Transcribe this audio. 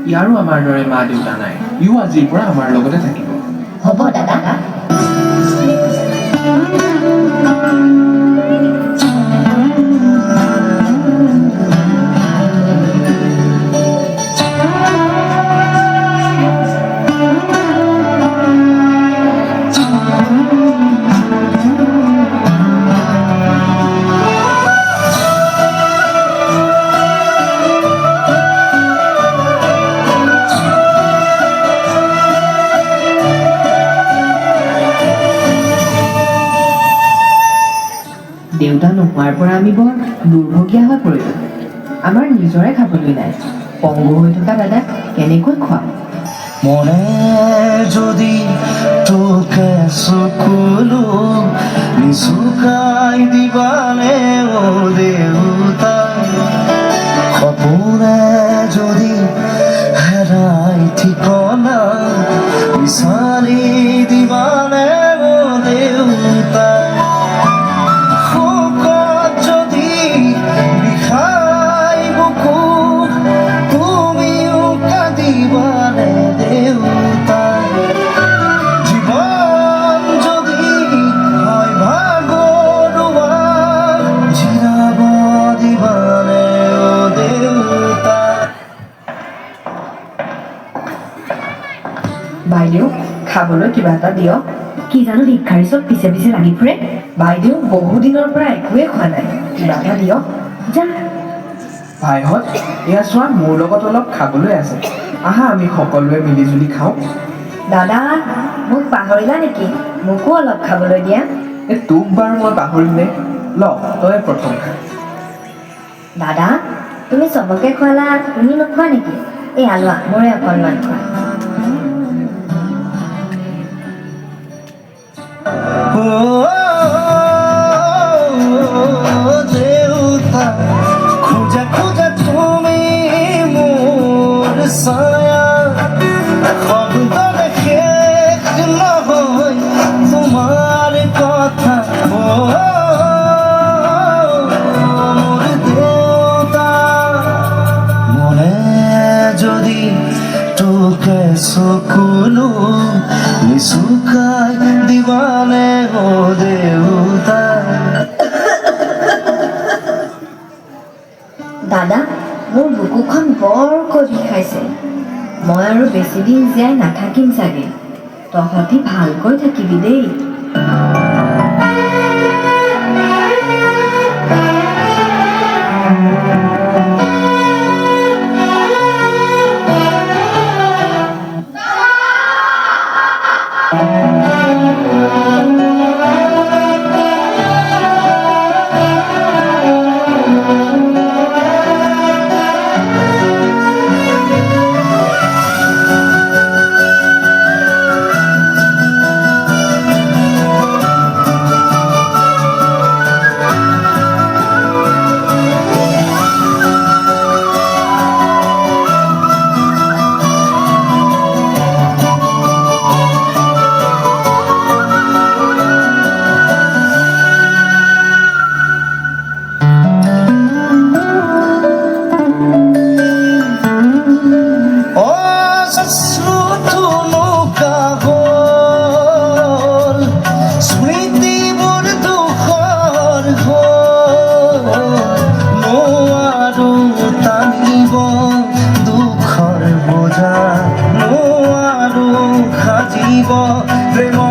ইয়াৰো আমাৰ দৰে মা দেউতা নাই ইও আজিৰ পৰা আমাৰ লগতে থাকিব হ'ব দাদা দেউতা নোহোৱাৰ পৰা আমি বৰ দুৰ্ভগীয়া হৈ পৰিলোঁ আমাৰ নিজৰে খাবলৈ নাই পংগু হৈ থকা দাদাক কেনেকৈ খুৱাম মনে যদি তোকে চকুলো নিচুকাই দিবানে ও দেউতা সপোনে যদি হেৰাই ঠিকনা বিচাৰি দিবানে ও দেউতা বাইদেউ খাবলৈ কিবা এটা দিয়ক কি জানো ভিক্ষাৰী চব পিছে পিছে লাগি ফুৰে বাইদেউ বহুদিনৰ পৰা একোৱে খোৱা নাই কিবা এটা দিয়ক যা ভাইহঁত এয়া চোৱা মোৰ লগত অলপ খাবলৈ আছে আহা আমি সকলোৱে মিলিজুলি খাওঁ দাদা মোক পাহৰিলা নেকি মোকো অলপ খাবলৈ দিয়া এই তোক বাৰু মই পাহৰিমনে ল তই প্ৰথম খা দাদা তুমি চবকে খোৱালা তুমি নোখোৱা নেকি এই আলোৱা মোৰে অকণমান খোৱা দেউতা খোজা খোজা তুমি মোৰ ছায়া শব্দৰে শেষ নহয় তোমাৰ কথা মোৰ দেউতা মনে যদি তোকে চকুলো নিচুকাই দিবানে ও দেউতা দাদা মোৰ বুকুখন বৰকৈ বিষাইছে মই আৰু বেছিদিন জীয়াই নাথাকিম চাগে তহঁতি ভালকৈ থাকিবি দেই প্ৰেম